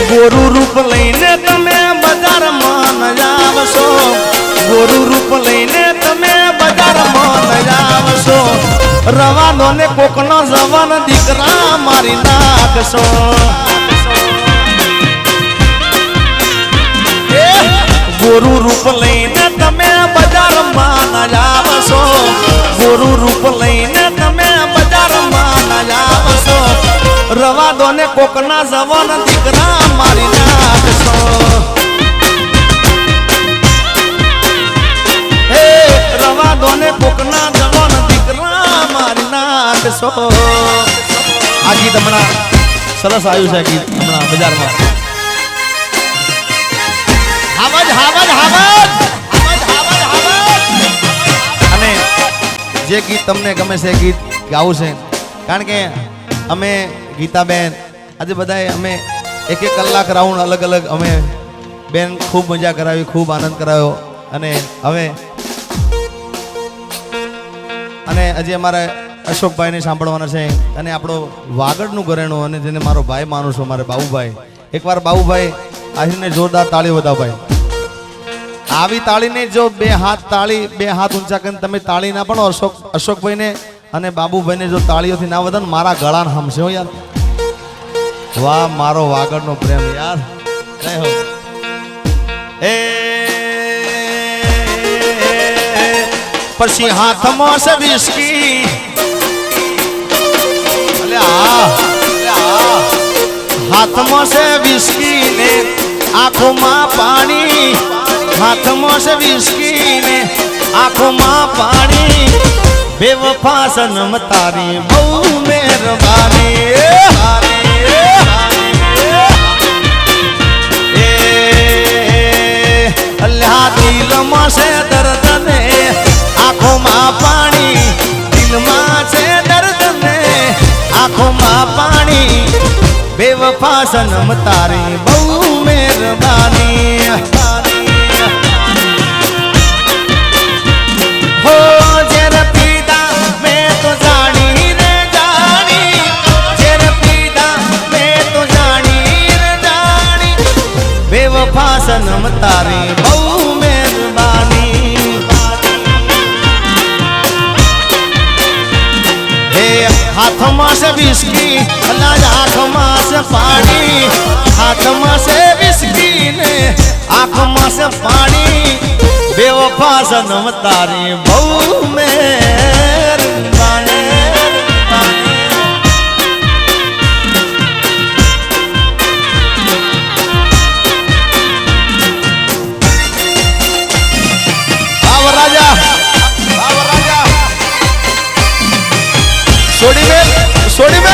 गोरु रूप लईने तमे बजारमां न आवशो गोरु रूप लईने तमे बजारमां न आवशो रवानो ने कोकनो जवान दीकरा मारी नाखशो गोरु रूप लईने तमे बजारमां न आवशो गोरु रूप लईने तमे बजारमां न आवशो रवा दो ने कोकना जवान दीकरा मारी नाखशो हे रवा दो ने कोकना जवान दीकरा मारी नाखशो आ गीत हमणा सरस आयु छे गीत हमणा बजार में house house house house house अने जे गीत तमने गमे छे गीत गावुं छे कारण के अमे गीताबेन आज बधाए अमे एक एक कलाक राउंड अलग अलग अमे बेन खूब मजा करावी खूब आनंद करायो अने हवे अने अजे अमारे अशोक भाई ने सांभळवाना छे अने आपणो वागडनुं घरेणुं अने जेने मारो भाई मानु छुं मारे बाबूभाई एक वार बाबूभाई आहीने जोरदार ताળી वधाव भाई आवी ताળી ने जो बे हाथ ऊंचा करीने तमे ताળી ना पण अशोक भाई ने अने बाबूभाई ने जो ताळीओथी ना वधन मारा गळाने हमसे हो यार वाह मारो वागड़नो प्रेम यार नहीं हो ए पछी हाथ में से विस्की अले आ हाथ में से विस्की ने आंखों में पानी हाथ में से विस्की ने आंखों में पानी बेवफा सनम तारी बहु मेहरबानी अल्लाह दिल में से दर्द ने आंखों में पानी दिल में से दर्द ने आंखों में पानी बेवफा सनम तारी बहु मेहरबानी हो जरा पीदा मैं तो जानी रे जानी जरा पीदा मैं तो जानी रे जानी बेवफा सनम तारी बहु मेहरबानी हे हाथ में से विस्की अल्लाह आँख में से पानी हाथ में से विस्की ने आँख में से पानी बेवफा सनम तारी बहु मेहरबानी राजा सोड़ी में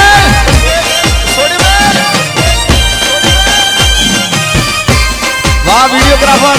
वाह वीडियोग्राफर